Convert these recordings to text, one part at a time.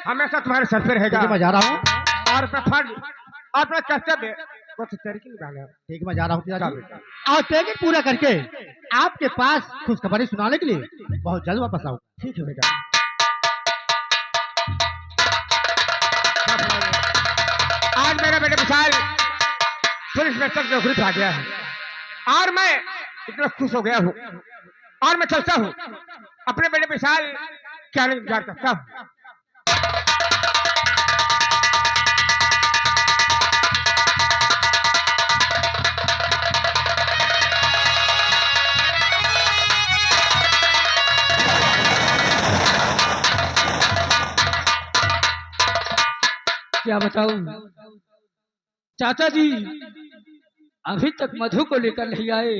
हमेशा तुम्हारे सर पे रहेगा। मैं जा रहा हूँ और अपना फर्ज और अपना कर्तव्य को तरीके निभाना। ठीक है, मैं जा रहा हूँ पिताजी। और टारगेट पूरा करके आपके पास खुशखबरी सुनाने के लिए बहुत जल्द वापस आऊँ। ठीक है बेटा। आज मेरा बेटा विशाल पुलिस में तक नौकरी पा गया है और मैं इतना खुश हो गया हूँ और मैं चलता हूँ अपने बेटे विशाल क्या इंतजार करता हूँ। क्या बताऊं चाचा जी, अभी तक मधु को लेकर नहीं आए,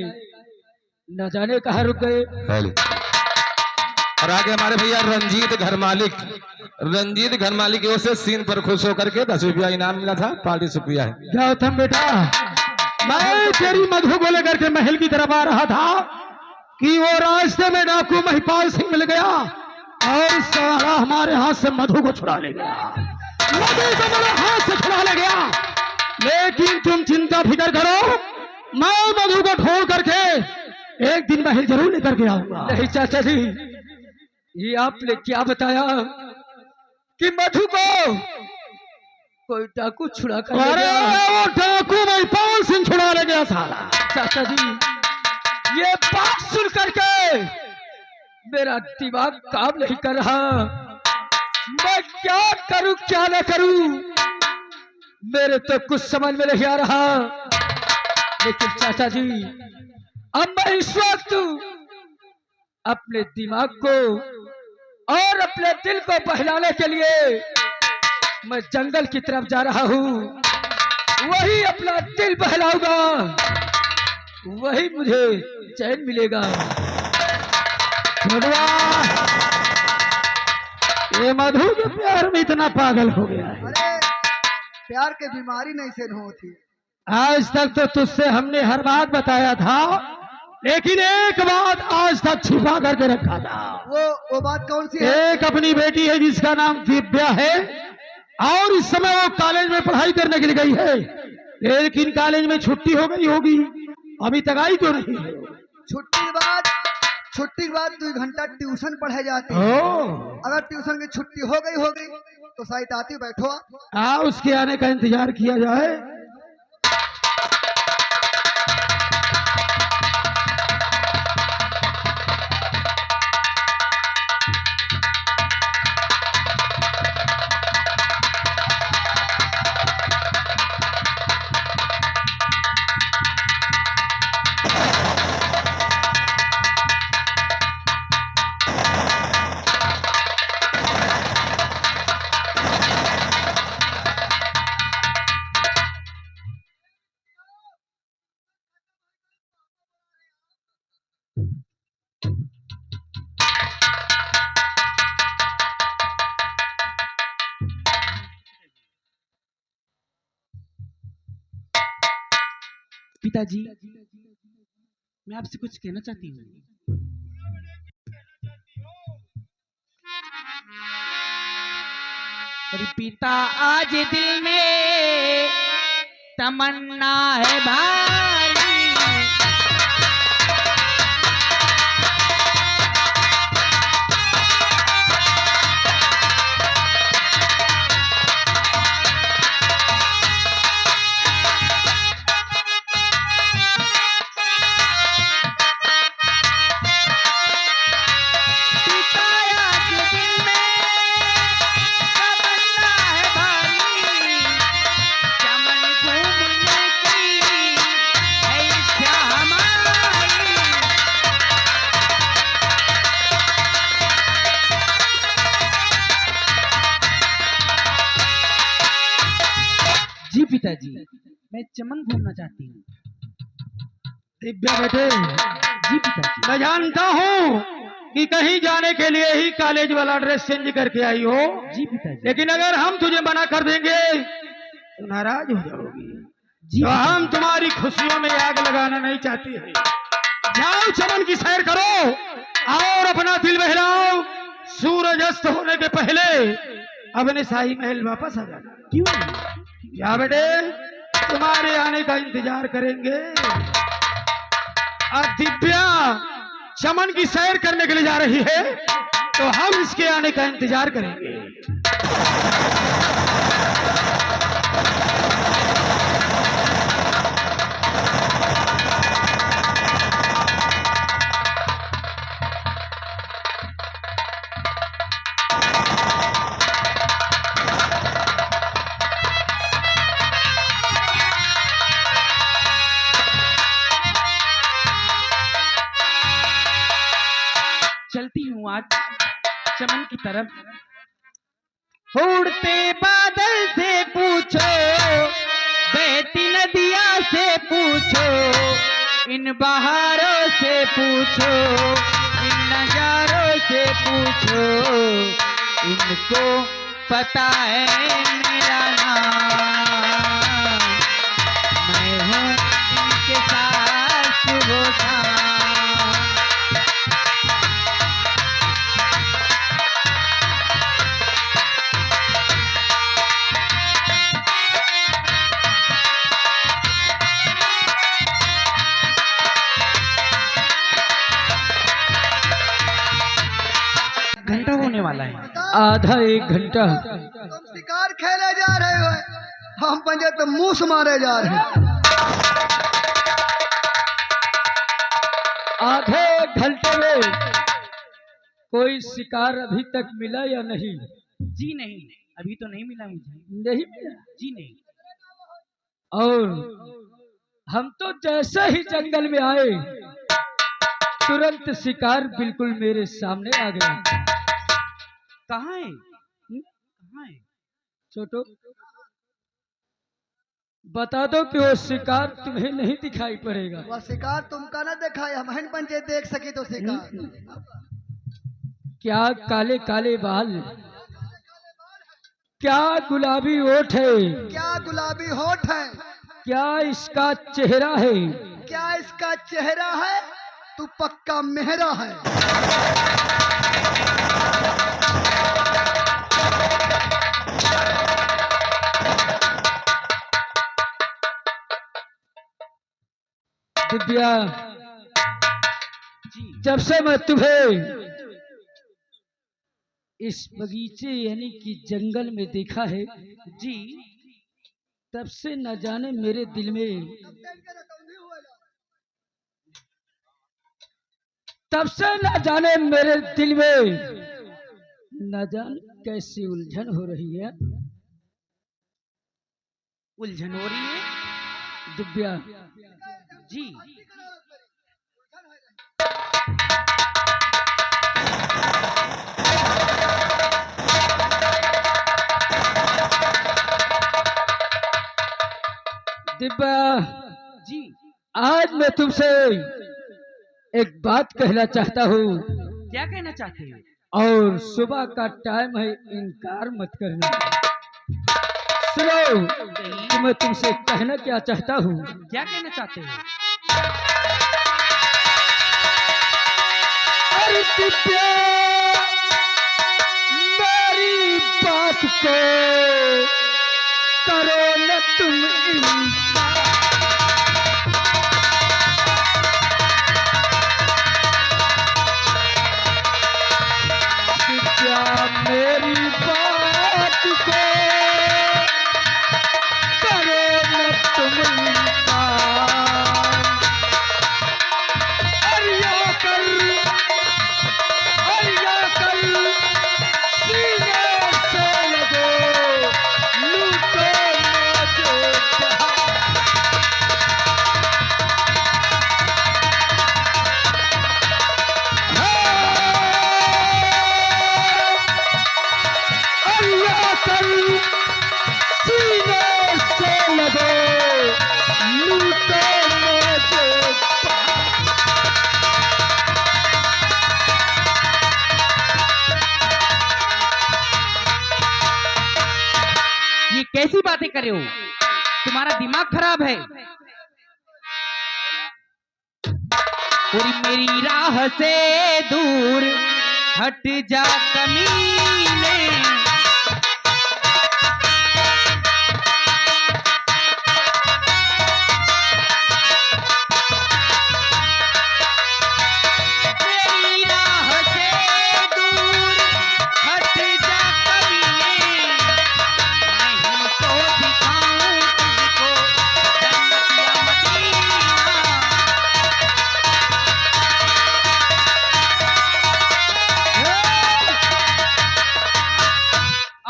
न जाने कहाँ रुक गए। और आगे हमारे भैया रंजीत घर मालिक की ओर से सीन पर खुश होकर के 10 रुपया इनाम मिला था, पार्टी शुक्रिया है। गौतम बेटा, मैं तेरी मधु को लेकर के महल की तरफ आ रहा था कि वो रास्ते में डाकू महिपाल सिंह मिल गया और सारा हमारे हाथ से मधु को छुड़ा ले गया, मधु को मेरे हाथ से छुड़ा ले गया। लेकिन तुम चिंता फिक्र करो, मैं मधु को ढूंढ करके एक दिन महल जरूर लेकर के आऊंगा। नहीं चाचा जी, ये आपने क्या बताया कि मधु को कोई डाकू छुड़ा कर ले अरे गया? वो डाकू महिपाल सिंह छुड़ा ले गया साला। चाचा जी, ये बात सुन करके मेरा दिमाग काम नहीं कर रहा। मैं क्या करूं क्या न करूं, मेरे तो कुछ समझ में नहीं आ रहा। लेकिन चाचा जी, अब मैं इस वक्त अपने दिमाग को और अपने दिल को बहलाने के लिए मैं जंगल की तरफ जा रहा हूं। वही अपना दिल बहलाऊंगा, वही मुझे चैन मिलेगा। ये मधु के प्यार में इतना पागल हो गया है। अरे प्यार के बीमारी नहीं से होती। आज तक तो तुझसे हमने हर बात बताया था, लेकिन एक बात आज तक छिपा करके रखा था। वो बात कौन सी है? एक अपनी बेटी है जिसका नाम दिव्या है और इस समय वो कॉलेज में पढ़ाई करने के लिए गई है, लेकिन कॉलेज में छुट्टी हो गई होगी, अभी तक आई क्यों नहीं है? छुट्टी के बाद 2 घंटा ट्यूशन पढ़े जाती है। अगर ट्यूशन की छुट्टी हो गई तो शायद आती। बैठो उसके आने का इंतजार किया जाए। पिताजी, मैं आपसे कुछ कहना चाहती हूँ। पिता, आज दिल में तमन्ना है भाई, पिताजी, मैं चमन घूमना चाहती हूँ। दिव्या बेटे, जी पिताजी। मैं जानता हूँ कि कहीं जाने के लिए ही कॉलेज वाला ड्रेस चेंज करके आई हो। जी पिताजी। लेकिन अगर हम तुझे मना कर देंगे तो नाराज हो जाओगी। जी तो हम तुम्हारी खुशियों में आग लगाना नहीं चाहती है। जाओ, चमन की सैर करो और अपना दिल बहलाओ। सूरज अस्त होने के पहले अपने शाही महल वापस आ जाना। क्यों? या बेटे तुम्हारे आने का इंतजार करेंगे। अब दिव्या चमन की सैर करने के लिए जा रही है तो हम इसके आने का इंतजार करेंगे। चलती हूँ आज चमन की तरफ। उड़ते बादल से पूछो, बहती नदिया से पूछो, इन बहारों से पूछो, इन नजारों से पूछो, इनको पता है मेरा नाम। मैं हूँ इनके साथ सुबह शाम। घंटा होने वाला है। आधा एक घंटा। तुम शिकार खेले जा रहे हो, हम पंजे तो मुंह से मारे जा रहे हैं। आधे एक घंटे में कोई शिकार अभी तक मिला या नहीं? जी नहीं, अभी तो नहीं मिला मुझे। नहीं मिला जी नहीं। और हम तो जैसे ही जंगल में आए तुरंत शिकार बिल्कुल मेरे सामने आ गया। कहाँ है? कहाँ है? छोटो बता दो कि वो शिकार तुम्हें नहीं दिखाई पड़ेगा। वह शिकार तुमका ना देखा है, हम पंचे देख सके तो शिकार। क्या काले काले बाल, क्या गुलाबी ओठ है, क्या गुलाबी होठ है, क्या इसका चेहरा है। क्या इसका चेहरा है, तू पक्का मेहरा है। दिव्या जब से मैं तुम्हें इस बगीचे यानी कि जंगल में देखा है जी, तब से न जाने मेरे दिल में, तब से न जाने मेरे दिल में न जाने कैसी उलझन हो रही है। उलझन हो रही है। दिव्या जी, दिव्या जी, आज मैं तुमसे एक बात कहना चाहता हूँ क्या कहना चाहते हैं? और सुबह का टाइम है, इनकार मत करना। सुनो कि मैं तुमसे कहना क्या चाहता हूँ। क्या कहना चाहते हैं? अरे दिव्या मेरी बात को करो न तुम इनकार। दिव्या मेरी बात को करो न तुम इनकार। अरिया कर सीने से लगो, लूटो मुझे अरिया कर सीने से लगो, लूटो मुझे ये कैसी बातें कर रहे हो? तुम्हारा दिमाग खराब है। पूरी मेरी राह से दूर हट जा कमीने,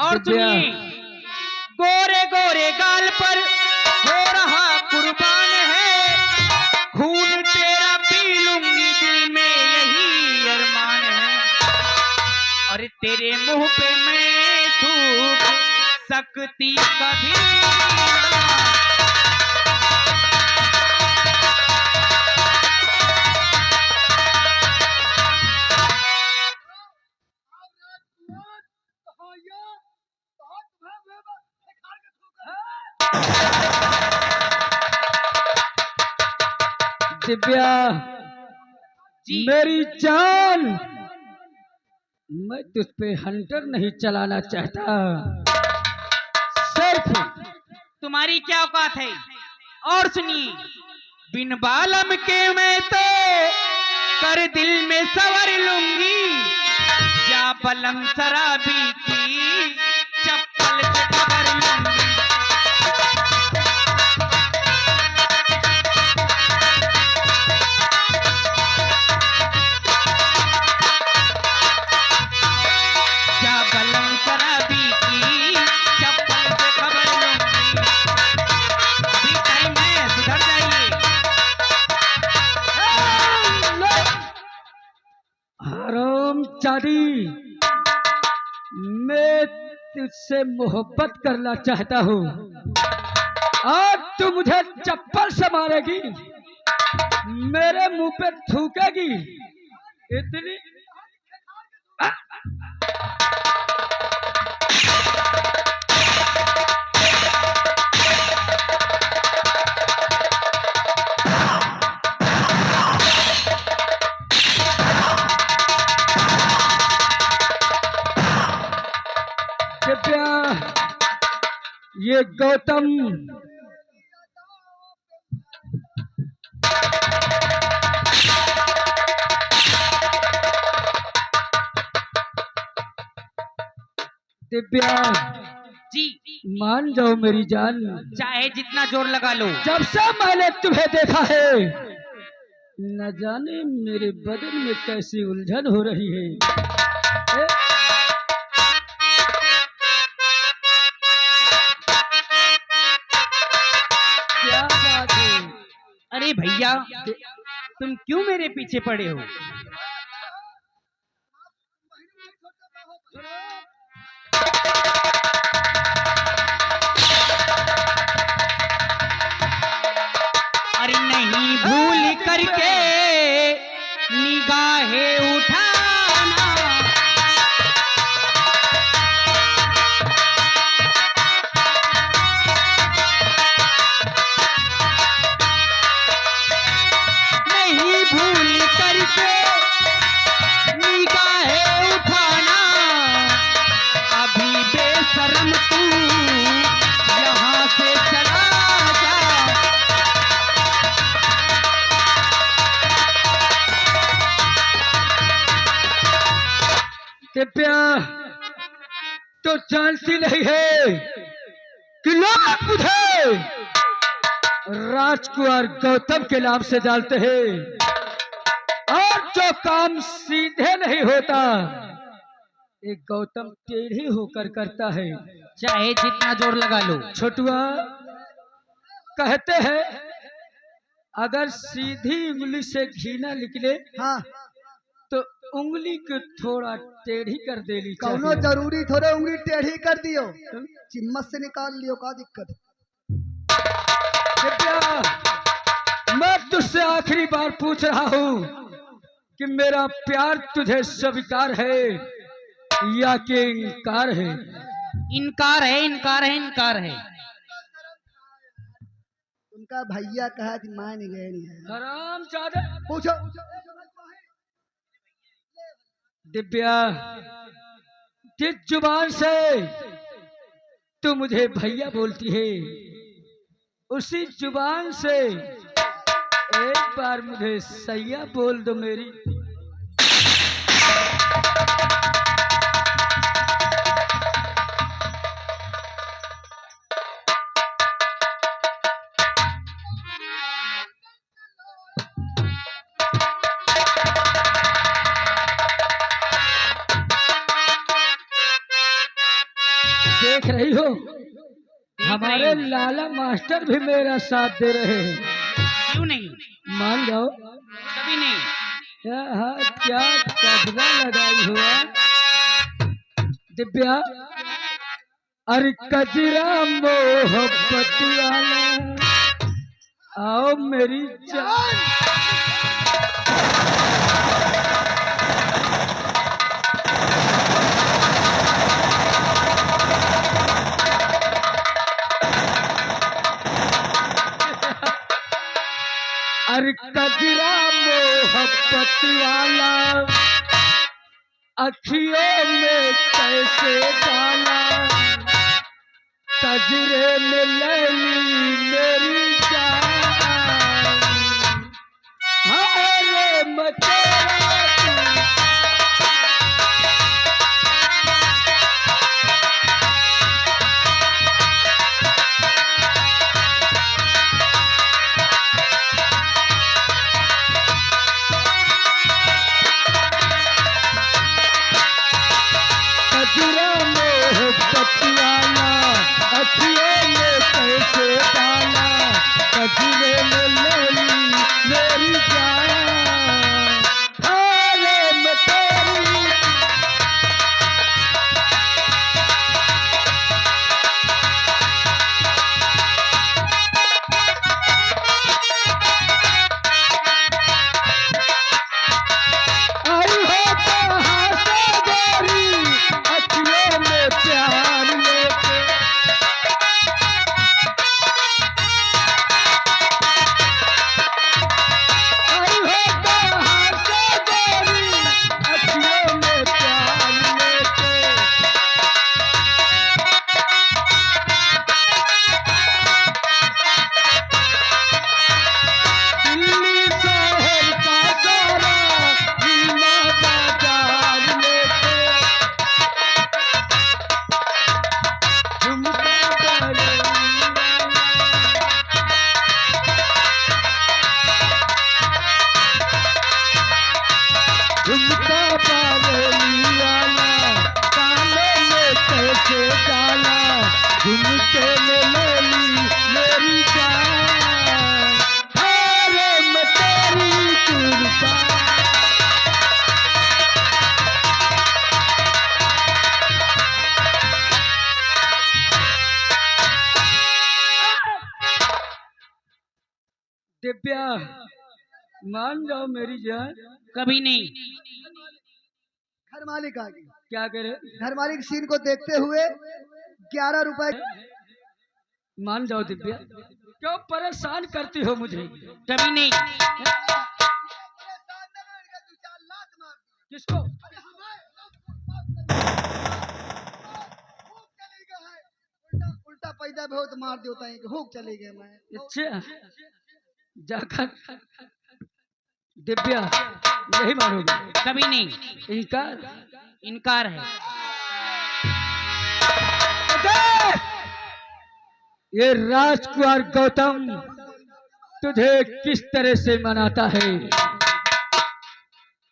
और सुनिए, गोरे गोरे गाल पर हो रहा कुर्बान है, खून तेरा पी लूंगी, दिल में यही अरमान है। और तेरे मुंह पे मैं थूक सकती कभी ना। दिव्या, जी मेरी जान, मैं तुझ पे हंटर नहीं चलाना चाहता, सिर्फ तुम्हारी क्या औकात है? और सुनिए, बिन बालम के मैं तो कर दिल में सवर लूंगी, या बलम शराबी की चप्पल से खबर लूंगी। या बलम शराबी की चप्पल से खबर लूंगी। अभी टाइम है, सुधर जाइए। हराम जादी, मैं तुझसे मोहब्बत करना चाहता हूँ और तू मुझे चप्पल से मारेगी, मेरे मुंह पे थूकेगी, इतनी दिव्या, ये गौतम दिव्या, जी, मान जाओ मेरी जान, चाहे जितना जोर लगा लो। जब से मैंने तुम्हें देखा है, न जाने मेरे बदन में कैसी उलझन हो रही है। ए? क्या बात है? अरे भैया, तुम क्यों मेरे पीछे पड़े हो? अरे नहीं भूल करके निगाहें उठाना, नहीं भूल करके निगाहें उठाना, अभी बेशरम तू यहाँ से चला जा। दिव्या, तो जानती नहीं है कि लोग मुझे राजकुमार गौतम के नाम से जानते हैं, और जो काम सीधे नहीं होता, एक गौतम टेढ़ी होकर करता है। चाहे जितना जोर लगा लो। छोटुआ, कहते हैं अगर सीधी उंगली से घी ना निकले हाँ, तो उंगली को थोड़ा टेढ़ी कर देनी कौनो चाहिए। जरूरी थोड़े उंगली टेढ़ी कर दियो, चिम्मच से निकाल लियो, का दिक्कत? दिव्या, मैं तुझसे आखिरी बार पूछ रहा हूँ कि मेरा प्यार तुझे स्वीकार है या कि इनकार है? इनकार है, इनकार है, इनकार है। उनका भैया कहा कि मान गए नहीं है। हराम जादे। पूछो। दिव्या, जिस जुबान से तू मुझे भैया बोलती है, उसी जुबान से एक बार मुझे सैया बोल दो मेरी। देख रही हो देख हमारे रही हूँ। लाला मास्टर भी मेरा साथ दे रहे हैं। क्यों नहीं? मान जाओ कभी नहीं। क्या कब्जा लगाई हुआ दिव्या। अरे कजरा मोहब्बत वाला आओ मेरी जान। अरे कजरा मोहब्बत वाला अखियों में कैसे डाला, कजरे में लैली मेरी जान। हारे मचेरा कजरा मोहब्बत वाला अखियों में कैसे डाला, कजरे में लैली मेरी जान। हारे मचेरी आई हो कहाँ से गोरी अखियों में प्यार लेके। आई हो कहाँ से गोरी अखियों में प्यार लेके। दिल्ली शहर का सारा हीरा बाजार लेके झुमका झुमका पावली वाला कानों में कैसे डाला, झुमके में लेली मेरी जान। हारे मैं तेरी कुर्बान। दिव्या मान जाओ मेरी जान। कभी नहीं। घर मालिक आ गई। क्या करे घर मालिक सीन को देखते हुए 11 रुपए मान जाओ दिव्या। क्यों परेशान करती हो मुझे? कभी नहीं। किसको? उल्टा उल्टा पैदा बहुत मार देता है कि हुक चले गए मैं। अच्छा जाकर दिव्या नहीं मानोगे? कभी नहीं। इनकार इनकार है। ये राजकुमार गौतम तुझे किस तरह से मनाता है।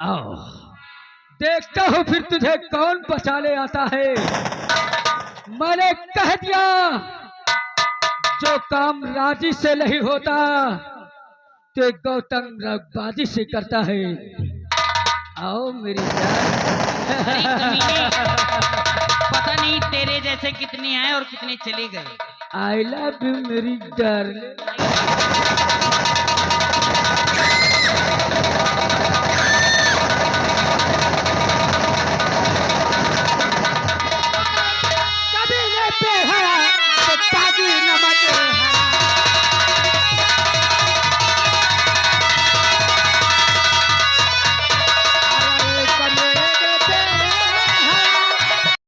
आओ देखता हूँ फिर तुझे कौन बचाने आता है। मैंने कह दिया जो काम राजी से नहीं होता तो गौतम रगबाजी से करता है। आओ मेरी अरे जान। कमीने, पता नहीं तेरे जैसे कितने आए और कितने चले गए। आई लव यू मेरी डार्लिंग।